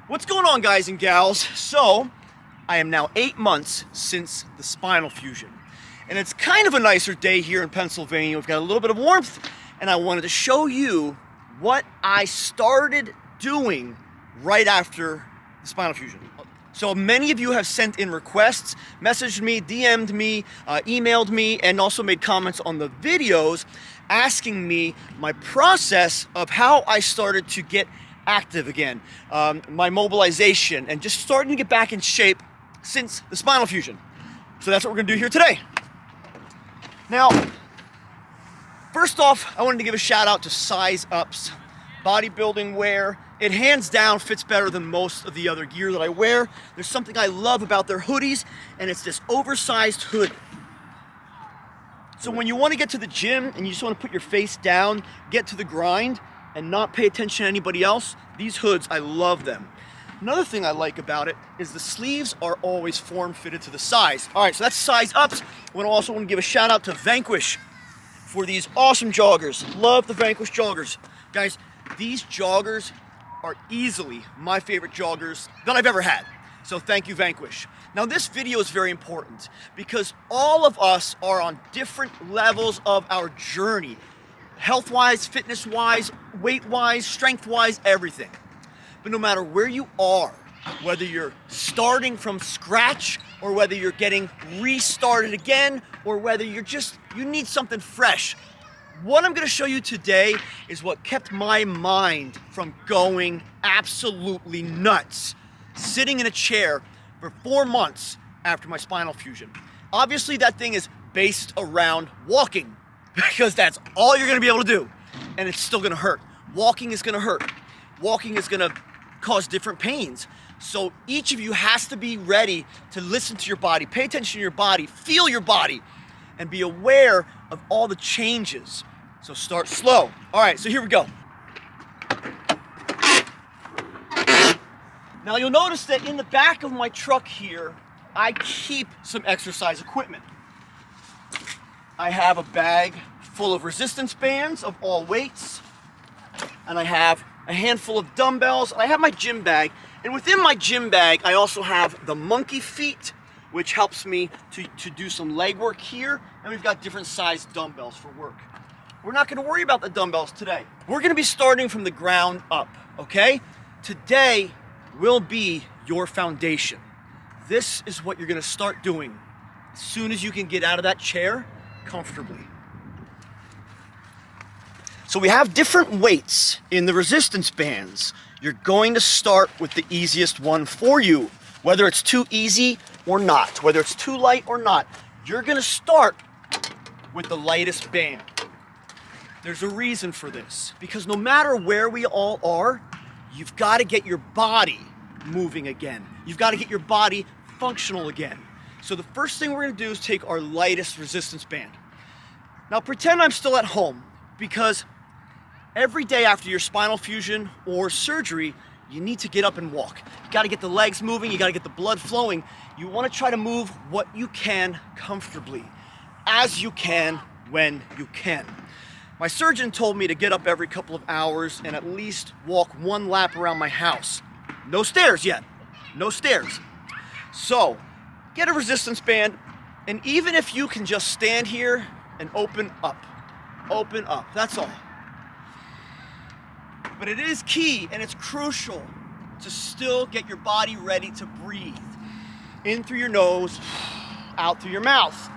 What's going on, guys and gals? So, I am now 8 months since the spinal fusion. And it's kind of a nicer day here in Pennsylvania. We've got a little bit of warmth, and I wanted to show you what I started doing right after the spinal fusion. So many of you have sent in requests, messaged me, DM'd me, emailed me, and also made comments on the videos asking me my process of how I started to get active again, my mobilization, and just starting to get back in shape since the spinal fusion. So that's what we're gonna do here today. Now, first off, I wanted to give a shout out to Size Up's bodybuilding wear. It hands down fits better than most of the other gear that I wear. There's something I love about their hoodies, and it's this oversized hood. So when you want to get to the gym and you just want to put your face down, get to the grind, and not pay attention to anybody else, these hoods, I love them. Another thing I like about it is the sleeves are always form-fitted to the size. All right, so that's Size Ups. I also want to give a shout out to Vanquish for these awesome joggers. Love the Vanquish joggers. Guys, these joggers are easily my favorite joggers that I've ever had. So thank you, Vanquish. Now this video is very important because all of us are on different levels of our journey. Health-wise, fitness-wise, weight-wise, strength-wise, everything. But no matter where you are, whether you're starting from scratch or whether you're getting restarted again or whether you need something fresh, what I'm gonna show you today is what kept my mind from going absolutely nuts, sitting in a chair for 4 months after my spinal fusion. Obviously that thing is based around walking, because that's all you're gonna be able to do, and it's still gonna hurt. Walking is gonna hurt. Walking is gonna cause different pains. So each of you has to be ready to listen to your body, pay attention to your body, feel your body, and be aware of all the changes. So start slow. All right, so here we go. Now you'll notice that in the back of my truck here, I keep some exercise equipment. I have a bag full of resistance bands of all weights, and I have a handful of dumbbells, and I have my gym bag, and within my gym bag I also have the monkey feet, which helps me to do some leg work here, and we've got different sized dumbbells for work. We're not going to worry about the dumbbells today. We're going to be starting from the ground up, okay? Today will be your foundation. This is what you're going to start doing as soon as you can get out of that chair comfortably. So we have different weights in the resistance bands. You're going to start with the easiest one for you, whether it's too easy or not, whether it's too light or not. You're going to start with the lightest band. There's a reason for this, because no matter where we all are, you've got to get your body moving again. You've got to get your body functional again. So the first thing we're going to do is take our lightest resistance band. Now pretend I'm still at home, because every day after your spinal fusion or surgery, you need to get up and walk. You got to get the legs moving, you got to get the blood flowing. You want to try to move what you can comfortably, as you can, when you can. My surgeon told me to get up every couple of hours and at least walk 1 lap around my house. No stairs yet, no stairs. So, get a resistance band, and even if you can just stand here and open up, that's all. But it is key and it's crucial to still get your body ready to breathe. In through your nose, out through your mouth.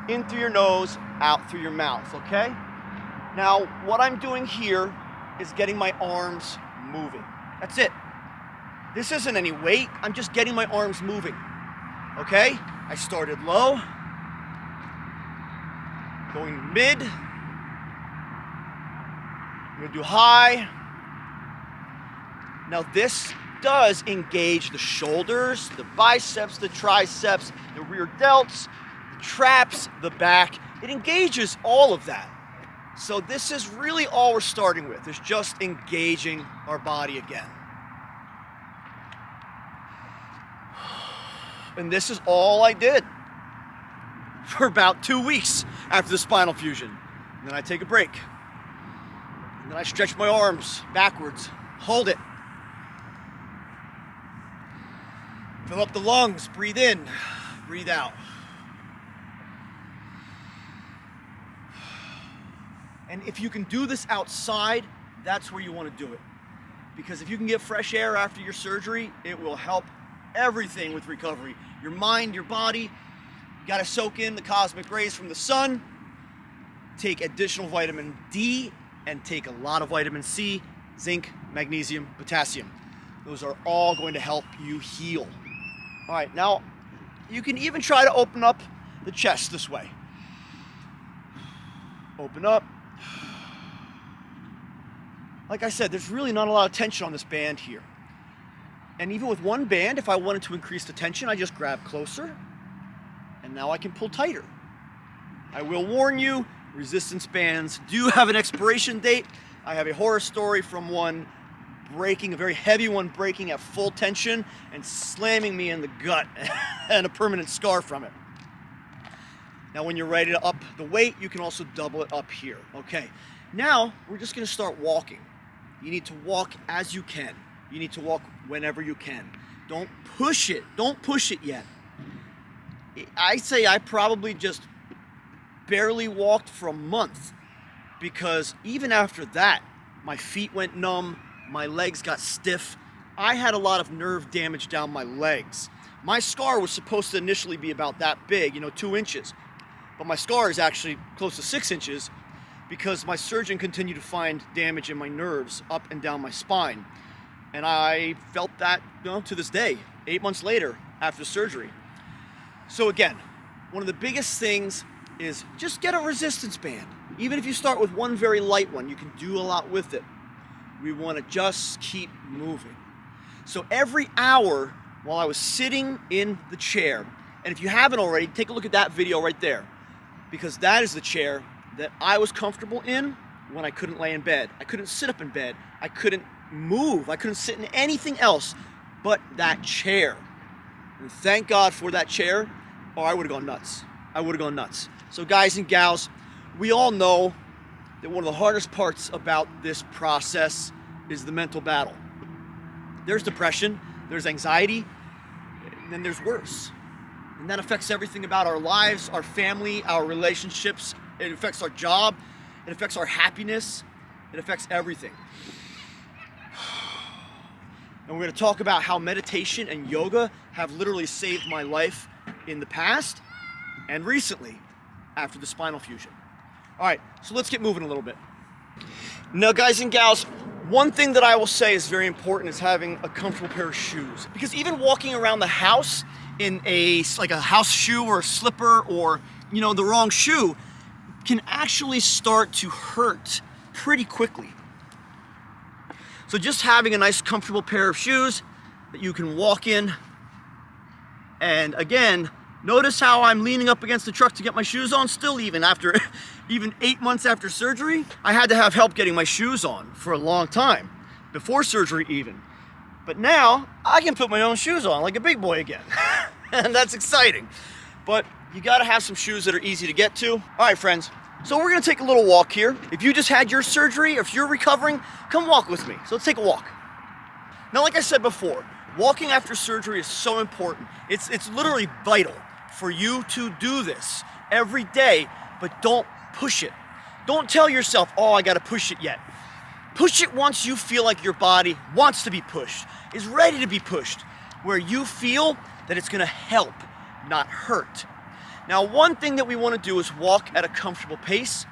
In through your nose, out through your mouth, okay? Now, what I'm doing here is getting my arms moving. That's it. This isn't any weight, I'm just getting my arms moving, okay? I started low, going mid, I'm gonna do high. Now this does engage the shoulders, the biceps, the triceps, the rear delts, the traps, the back. It engages all of that. So this is really all we're starting with, is just engaging our body again. And this is all I did for about 2 weeks after the spinal fusion. And then I take a break. And then I stretch my arms backwards, hold it. Fill up the lungs, breathe in, breathe out. And if you can do this outside, that's where you want to do it. Because if you can get fresh air after your surgery, it will help everything with recovery. Your mind, your body, you gotta soak in the cosmic rays from the sun, take additional vitamin D, and take a lot of vitamin C, zinc, magnesium, potassium. Those are all going to help you heal. All right, now you can even try to open up the chest this way. Open up. Like I said, there's really not a lot of tension on this band here. And even with one band, if I wanted to increase the tension, I just grab closer, and now I can pull tighter. I will warn you, resistance bands do have an expiration date. I have a horror story from one breaking, a very heavy one breaking at full tension and slamming me in the gut and a permanent scar from it. Now when you're ready to up the weight, you can also double it up here. Okay, now we're just gonna start walking. You need to walk as you can. You need to walk whenever you can. Don't push it. Don't push it yet. I say I probably just barely walked for a month, because even after that, my feet went numb, my legs got stiff. I had a lot of nerve damage down my legs. My scar was supposed to initially be about that big, 2 inches. But my scar is actually close to 6 inches because my surgeon continued to find damage in my nerves up and down my spine. And I felt that, to this day, 8 months later after surgery. So again, one of the biggest things is just get a resistance band. Even if you start with one very light one, you can do a lot with it. We want to just keep moving. So every hour while I was sitting in the chair, and if you haven't already, take a look at that video right there, because that is the chair that I was comfortable in when I couldn't lay in bed. I couldn't sit up in bed. I couldn't move. I couldn't sit in anything else but that chair. And thank God for that chair, or I would have gone nuts. I would have gone nuts. So guys and gals, we all know that one of the hardest parts about this process is the mental battle. There's depression, there's anxiety, and then there's worse. And that affects everything about our lives, our family, our relationships. It affects our job, it affects our happiness, it affects everything. And we're going to talk about how meditation and yoga have literally saved my life in the past and recently after the spinal fusion. All right, so let's get moving a little bit. Now, guys and gals, one thing that I will say is very important is having a comfortable pair of shoes. Because even walking around the house in like a house shoe or a slipper or, the wrong shoe can actually start to hurt pretty quickly. So just having a nice comfortable pair of shoes that you can walk in, and again, notice how I'm leaning up against the truck to get my shoes on still, even 8 months after surgery. I had to have help getting my shoes on for a long time, before surgery even. But now, I can put my own shoes on like a big boy again. And that's exciting. But you gotta have some shoes that are easy to get to. All right, friends, so we're gonna take a little walk here. If you just had your surgery, or if you're recovering, come walk with me. So let's take a walk. Now, like I said before, walking after surgery is so important. It's literally vital for you to do this every day, but don't push it. Don't tell yourself, oh, I gotta push it yet. Push it once you feel like your body wants to be pushed, is ready to be pushed, where you feel that it's gonna help, not hurt. Now, one thing that we wanna do is walk at a comfortable pace,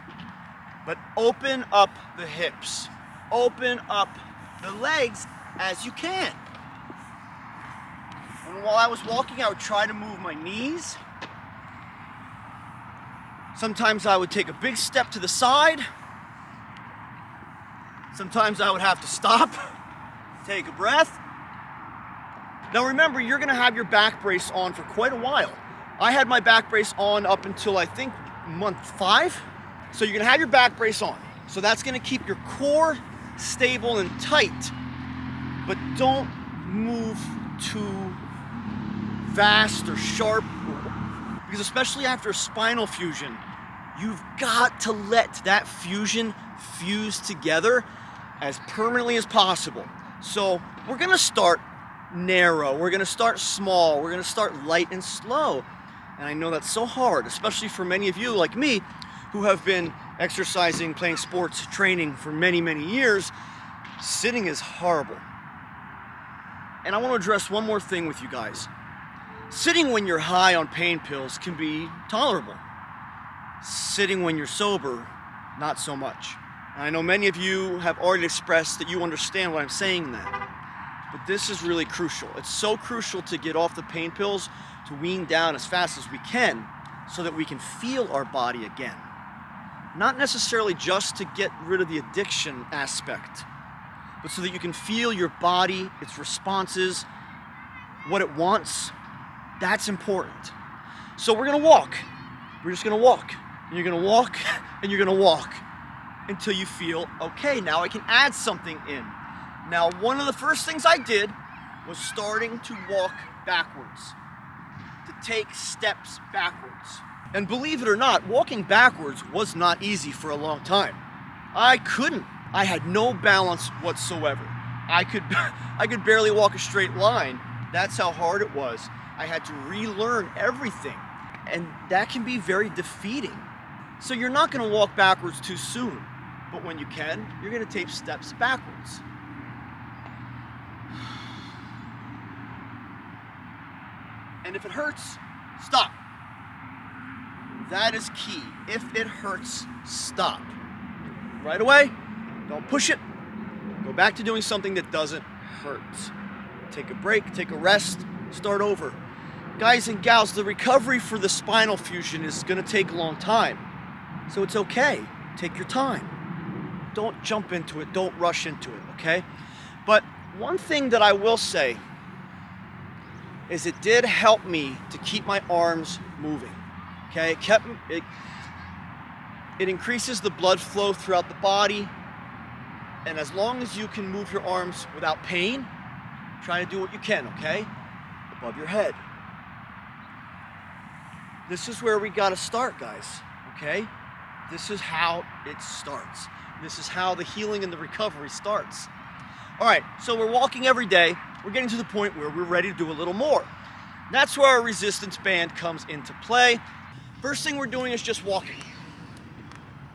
but open up the hips. Open up the legs as you can. And while I was walking, I would try to move my knees. Sometimes I would take a big step to the side. Sometimes I would have to stop, take a breath. Now remember, you're gonna have your back brace on for quite a while. I had my back brace on up until I think month 5. So you're gonna have your back brace on. So that's gonna keep your core stable and tight, but don't move too fast or sharp, because especially after a spinal fusion, you've got to let that fusion fuse together as permanently as possible. So we're gonna start narrow. We're gonna start small. We're gonna start light and slow. And I know that's so hard, especially for many of you like me who have been exercising, playing sports, training for many, many years. Sitting is horrible. And I want to address one more thing with you guys. Sitting when you're high on pain pills can be tolerable. Sitting when you're sober, not so much. And I know many of you have already expressed that you understand what I'm saying that. But this is really crucial. It's so crucial to get off the pain pills, to wean down as fast as we can, so that we can feel our body again. Not necessarily just to get rid of the addiction aspect, but so that you can feel your body, its responses, what it wants. That's important. So we're gonna walk. We're just gonna walk. And you're gonna walk, and you're gonna walk until you feel, okay, now I can add something in. Now, one of the first things I did was starting to walk backwards, to take steps backwards. And believe it or not, walking backwards was not easy for a long time. I couldn't. I had no balance whatsoever. I could barely walk a straight line. That's how hard it was. I had to relearn everything. And that can be very defeating. So you're not gonna walk backwards too soon. But when you can, you're gonna take steps backwards. And if it hurts, stop. That is key. If it hurts, stop. Right away, don't push it. Go back to doing something that doesn't hurt. Take a break, take a rest, start over. Guys and gals, the recovery for the spinal fusion is gonna take a long time. So it's okay, take your time. Don't jump into it, don't rush into it, okay? But one thing that I will say is it did help me to keep my arms moving, okay? It increases the blood flow throughout the body, and as long as you can move your arms without pain, try to do what you can, okay? Above your head. This is where we gotta start, guys, okay? This is how it starts. This is how the healing and the recovery starts. All right, so we're walking every day. We're getting to the point where we're ready to do a little more. That's where our resistance band comes into play. First thing we're doing is just walking.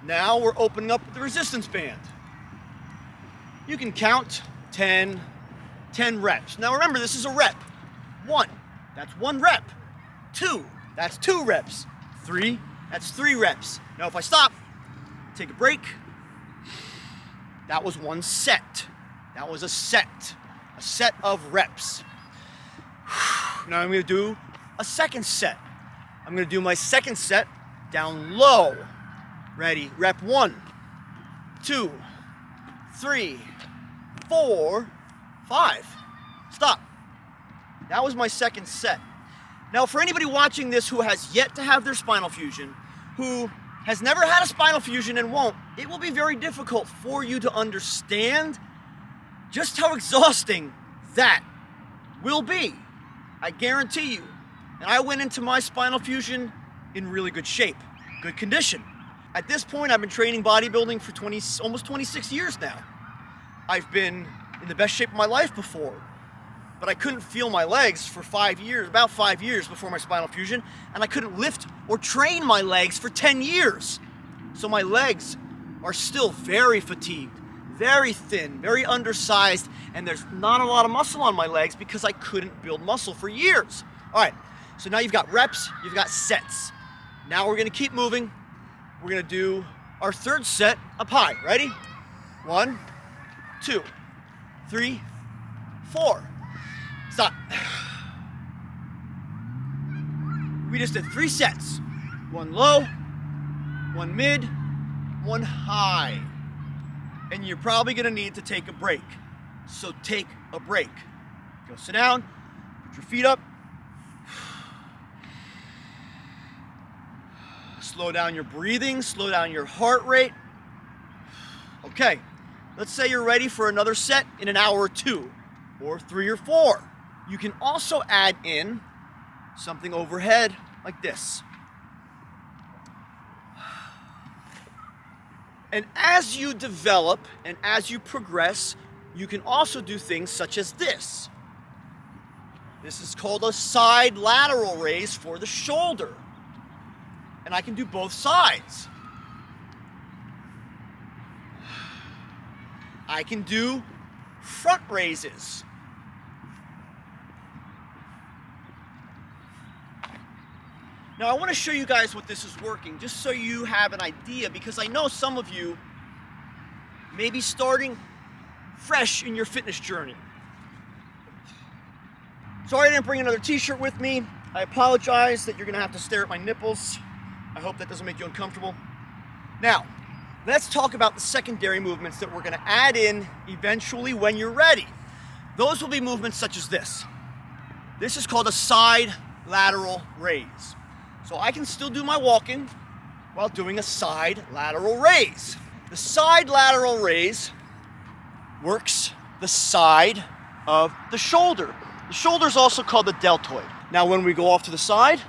Now we're opening up the resistance band. You can count 10 reps. Now remember, this is a rep. 1, that's 1 rep. 2, that's 2 reps. 3, that's 3 reps. Now if I stop, take a break, that was 1 set. That was a set of reps. Now I'm gonna do a second set. I'm gonna do my second set down low. Ready, rep 1, 2, 3, 4, 5. Stop. That was my second set. Now for anybody watching this who has yet to have their spinal fusion, who has never had a spinal fusion and won't, it will be very difficult for you to understand just how exhausting that will be. I guarantee you. And I went into my spinal fusion in really good shape, good condition. At this point, I've been training bodybuilding for almost 26 years now. I've been in the best shape of my life before, but I couldn't feel my legs for 5 years, about 5 years before my spinal fusion, and I couldn't lift or train my legs for 10 years. So my legs are still very fatigued, very thin, very undersized, and there's not a lot of muscle on my legs because I couldn't build muscle for years. All right, so now you've got reps, you've got sets. Now we're gonna keep moving. We're gonna do our third set up high. Ready? 1, 2, 3, 4. Stop. We just did 3 sets. 1 low, 1 mid, 1 high. And you're probably gonna need to take a break. So take a break. Go sit down, put your feet up. Slow down your breathing, slow down your heart rate. Okay, let's say you're ready for another set in an hour or 2, or 3 or 4. You can also add in something overhead like this. And as you develop and as you progress, you can also do things such as this. This is called a side lateral raise for the shoulder. And I can do both sides. I can do front raises. Now I want to show you guys what this is working, just so you have an idea, because I know some of you may be starting fresh in your fitness journey. Sorry I didn't bring another t-shirt with me. I apologize that you're going to have to stare at my nipples. I hope that doesn't make you uncomfortable. Now, let's talk about the secondary movements that we're going to add in eventually when you're ready. Those will be movements such as this. This is called a side lateral raise. So I can still do my walking while doing a side lateral raise. The side lateral raise works the side of the shoulder. The shoulder is also called the deltoid. Now when we go off to the side,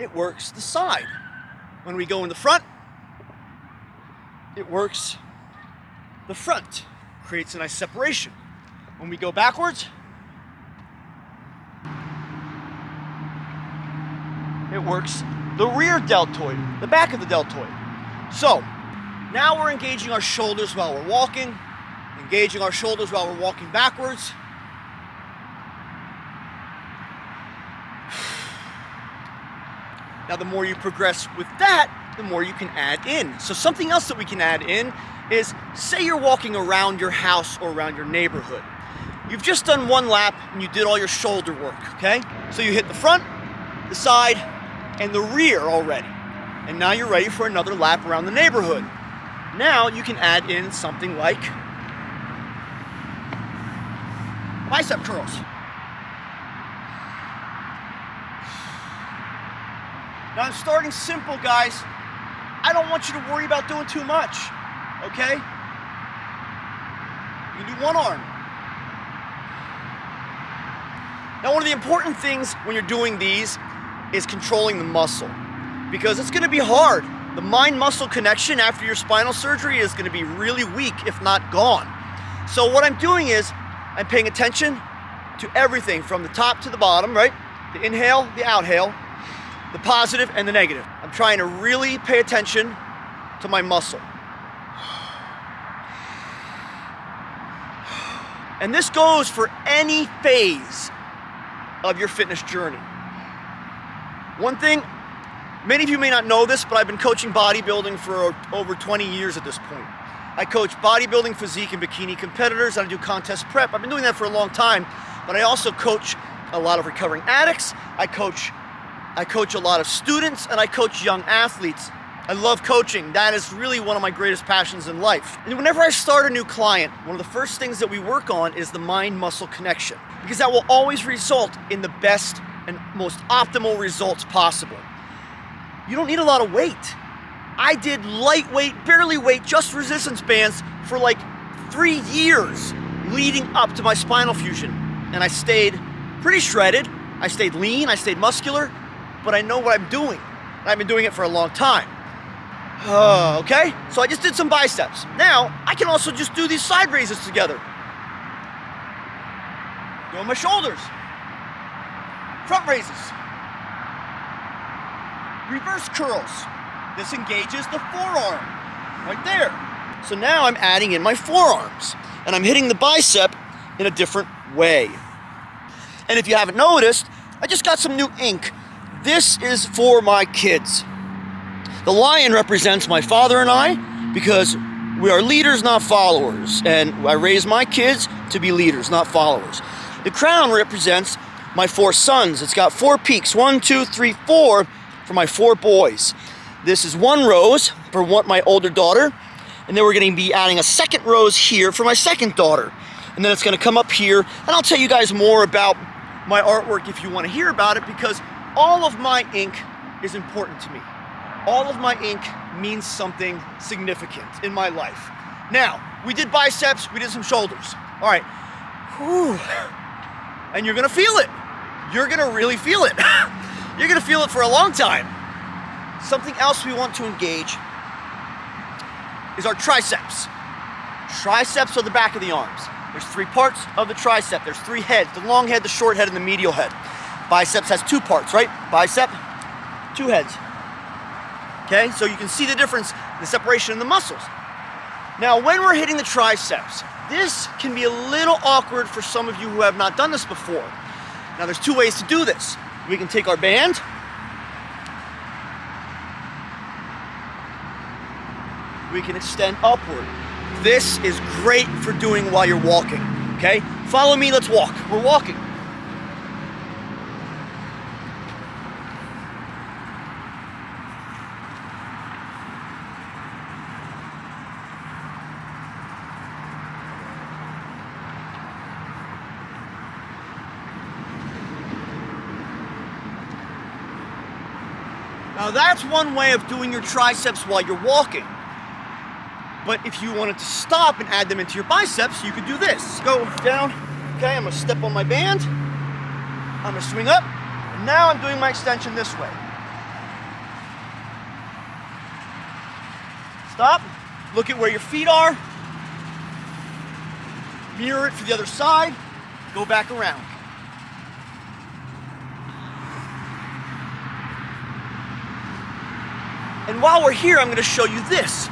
it works the side. When we go in the front, it works the front. Creates a nice separation. When we go backwards, it works the rear deltoid, the back of the deltoid. So now we're engaging our shoulders while we're walking, engaging our shoulders while we're walking backwards. Now the more you progress with that, the more you can add in. So something else that we can add in is, say you're walking around your house or around your neighborhood. You've just done one lap and you did all your shoulder work, okay? So you hit the front, the side, and the rear already. And now you're ready for another lap around the neighborhood. Now you can add in something like bicep curls. Now I'm starting simple, guys. I don't want you to worry about doing too much, okay? You can do one arm. Now one of the important things when you're doing these is controlling the muscle, because it's gonna be hard. The mind-muscle connection after your spinal surgery is gonna be really weak, if not gone. So what I'm doing is, I'm paying attention to everything from the top to the bottom, right? The inhale, the outhale, the positive and the negative. I'm trying to really pay attention to my muscle. And this goes for any phase of your fitness journey. One thing, many of you may not know this, but I've been coaching bodybuilding for over 20 years at this point. I coach bodybuilding, physique, and bikini competitors. I do contest prep. I've been doing that for a long time, but I also coach a lot of recovering addicts. I coach a lot of students, and I coach young athletes. I love coaching. That is really one of my greatest passions in life. And whenever I start a new client, one of the first things that we work on is the mind-muscle connection, because that will always result in the best and most optimal results possible. You don't need a lot of weight. I did lightweight, barely weight, just resistance bands for like 3 years leading up to my spinal fusion. And I stayed pretty shredded. I stayed lean, I stayed muscular, but I know what I'm doing. I've been doing it for a long time. Okay, so I just did some biceps. Now, I can also just do these side raises together. Doing my shoulders. Front raises. Reverse curls. This engages the forearm, right there. So now I'm adding in my forearms, and I'm hitting the bicep in a different way. And if you haven't noticed, I just got some new ink. This is for my kids. The lion represents my father and I, because we are leaders, not followers. And I raise my kids to be leaders, not followers. The crown represents my 4 sons. It's got 4 peaks, 1, 2, 3, 4, for my 4 boys. This is 1 rose for my older daughter, and then we're going to be adding a 2nd rose here for my 2nd daughter. And then it's going to come up here, and I'll tell you guys more about my artwork if you want to hear about it, because all of my ink is important to me. All of my ink means something significant in my life. Now, we did biceps, we did some shoulders. All right. Whew. And you're going to feel it. You're going to really feel it. You're going to feel it for a long time. Something else we want to engage is our triceps. Triceps are the back of the arms. There's 3 parts of the tricep. There's 3 heads, the long head, the short head, and the medial head. Biceps has 2 parts, right? Bicep, 2 heads. Okay, so you can see the difference, the separation in the muscles. Now, when we're hitting the triceps, this can be a little awkward for some of you who have not done this before. Now, there's 2 ways to do this. We can take our band, we can extend upward. This is great for doing while you're walking, okay? Follow me, let's walk. We're walking. Now that's one way of doing your triceps while you're walking. But if you wanted to stop and add them into your biceps, you could do this. Go down, okay, I'm gonna step on my band, I'm gonna swing up, and now I'm doing my extension this way. Stop, look at where your feet are, mirror it for the other side, go back around. And while we're here, I'm gonna show you this.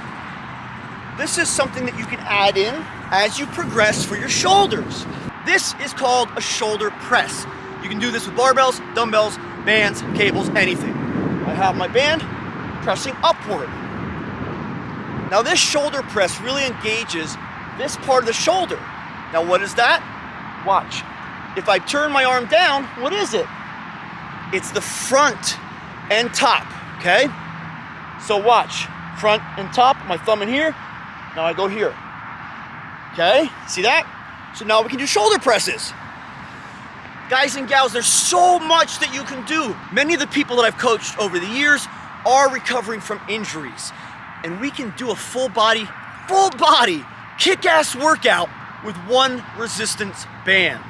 This is something that you can add in as you progress for your shoulders. This is called a shoulder press. You can do this with barbells, dumbbells, bands, cables, anything. I have my band pressing upward. Now this shoulder press really engages this part of the shoulder. Now what is that? Watch. If I turn my arm down, what is it? It's the front and top, okay? So watch, front and top, my thumb in here. Now I go here, okay? See that? So now we can do shoulder presses. Guys and gals, there's so much that you can do. Many of the people that I've coached over the years are recovering from injuries. And we can do a full body, kick-ass workout with one resistance band.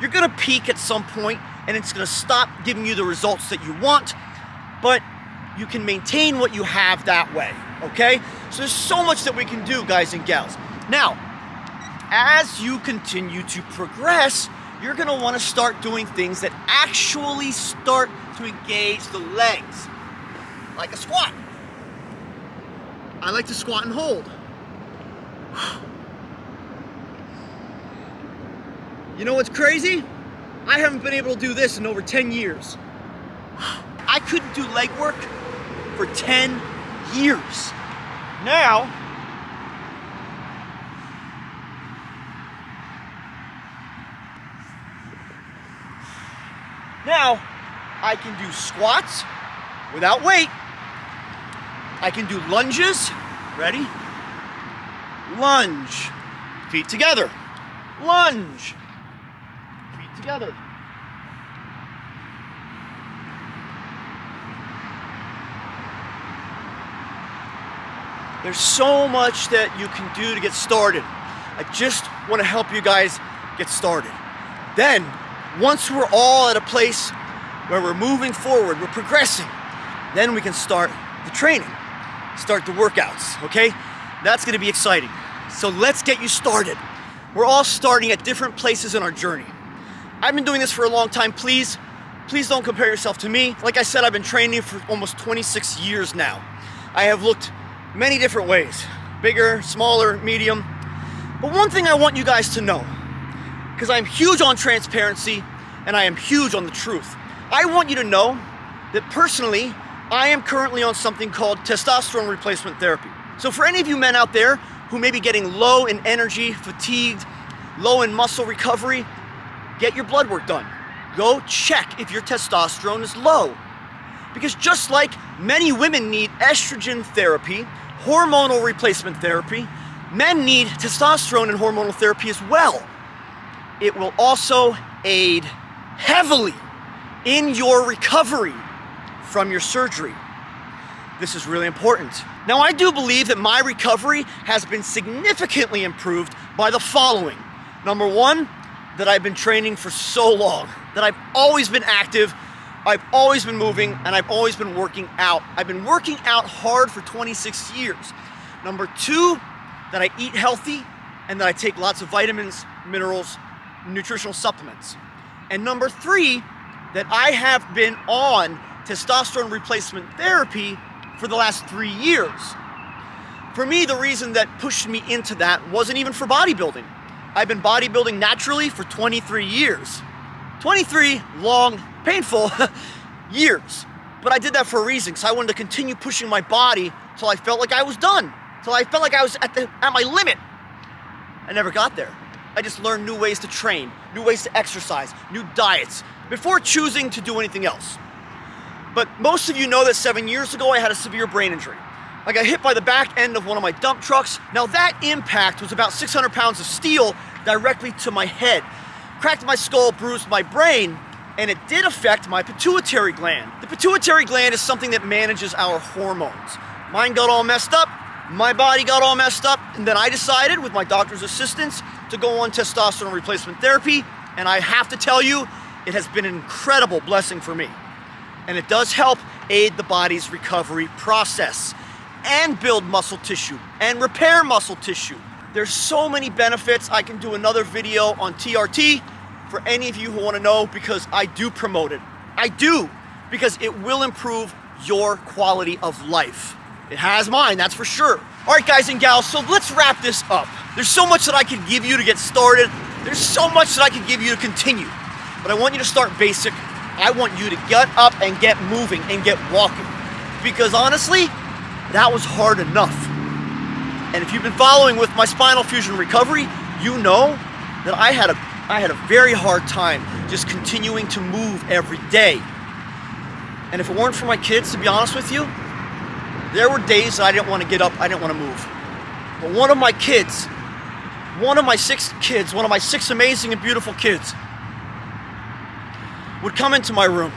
You're gonna peak at some point and it's gonna stop giving you the results that you want, but you can maintain what you have that way, okay? So there's so much that we can do, guys and gals. Now, as you continue to progress, you're gonna wanna start doing things that actually start to engage the legs, like a squat. I like to squat and hold. You know what's crazy? I haven't been able to do this in over 10 years. I couldn't do leg work for 10 years. Now, I can do squats without weight. I can do lunges. Ready? Lunge. Feet together. Lunge. Feet together. There's so much that you can do to get started. I just want to help you guys get started. Then, once we're all at a place where we're moving forward, we're progressing, then we can start the training, start the workouts, okay? That's gonna be exciting. So let's get you started. We're all starting at different places in our journey. I've been doing this for a long time. Please don't compare yourself to me. Like I said, I've been training for almost 26 years now. I have looked many different ways, bigger, smaller, medium. But one thing I want you guys to know, because I'm huge on transparency and I am huge on the truth. I want you to know that personally, I am currently on something called testosterone replacement therapy. So for any of you men out there who may be getting low in energy, fatigued, low in muscle recovery, get your blood work done. Go check if your testosterone is low. Because just like many women need estrogen therapy, hormonal replacement therapy, men need testosterone and hormonal therapy as well. It will also aid heavily in your recovery from your surgery. This is really important. Now, I do believe that my recovery has been significantly improved by the following. Number one, that I've been training for so long, that I've always been active, I've always been moving, and I've always been working out. I've been working out hard for 26 years. Number two, that I eat healthy and that I take lots of vitamins, minerals, nutritional supplements. And number 3, that I have been on testosterone replacement therapy for the last 3 years. For me, the reason that pushed me into that wasn't even for bodybuilding. I've been bodybuilding naturally for 23 years. 23 long, painful years. But I did that for a reason, because I wanted to continue pushing my body till I felt like I was done, till I felt like I was at my limit. I never got there. I just learned new ways to train, new ways to exercise, new diets, before choosing to do anything else. But most of you know that 7 years ago, I had a severe brain injury. I got hit by the back end of one of my dump trucks. Now that impact was about 600 pounds of steel directly to my head. Cracked my skull, bruised my brain, and it did affect my pituitary gland. The pituitary gland is something that manages our hormones. Mine got all messed up, my body got all messed up, and then I decided, with my doctor's assistance, to go on testosterone replacement therapy, and I have to tell you, it has been an incredible blessing for me. And it does help aid the body's recovery process and build muscle tissue and repair muscle tissue. There's so many benefits. I can do another video on TRT for any of you who want to know, because I do promote it. I do, because it will improve your quality of life. It has mine, that's for sure. All right, guys and gals, so let's wrap this up. There's so much that I could give you to get started. There's so much that I could give you to continue. But I want you to start basic. I want you to get up and get moving and get walking. Because honestly, that was hard enough. And if you've been following with my spinal fusion recovery, you know that I had a very hard time just continuing to move every day. And if it weren't for my kids, to be honest with you, there were days that I didn't want to get up, I didn't want to move. But one of my 6 amazing and beautiful kids, would come into my room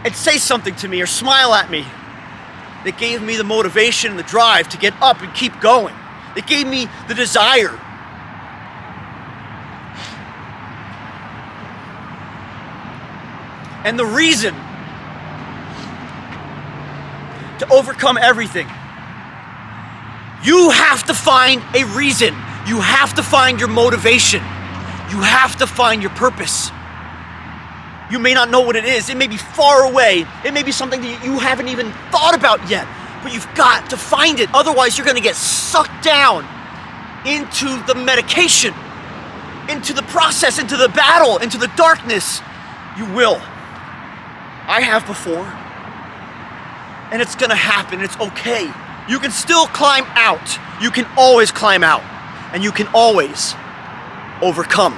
and say something to me or smile at me that gave me the motivation and the drive to get up and keep going. It gave me the desire. And the reason to overcome everything. You have to find a reason. You have to find your motivation. You have to find your purpose. You may not know what it is. It may be far away. It may be something that you haven't even thought about yet. But you've got to find it. Otherwise, you're going to get sucked down into the medication, into the process, into the battle, into the darkness. You will. I have before. And it's going to happen. It's okay. You can still climb out. You can always climb out. And you can always overcome.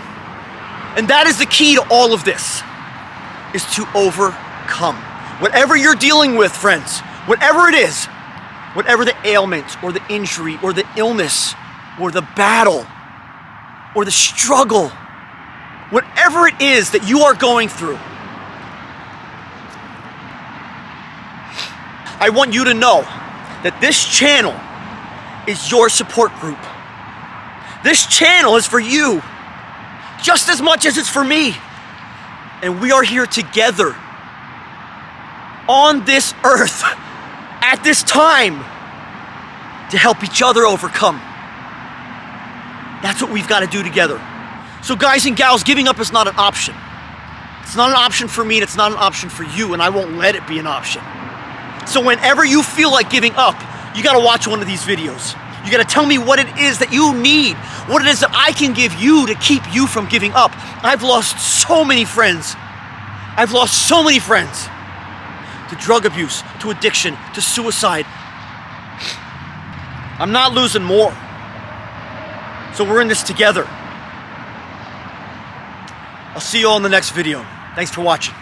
And that is the key to all of this. Is to overcome. Whatever you're dealing with, friends, whatever it is, whatever the ailment or the injury or the illness or the battle or the struggle, whatever it is that you are going through, I want you to know that this channel is your support group. This channel is for you just as much as it's for me. And we are here together on this earth at this time to help each other overcome. That's what we've got to do together. So guys and gals, giving up is not an option. It's not an option for me, and it's not an option for you, and I won't let it be an option. So whenever you feel like giving up, you got to watch one of these videos. You got to tell me what it is that you need, what it is that I can give you to keep you from giving up. I've lost so many friends. I've lost so many friends to drug abuse, to addiction, to suicide. I'm not losing more. So we're in this together. I'll see you all in the next video. Thanks for watching.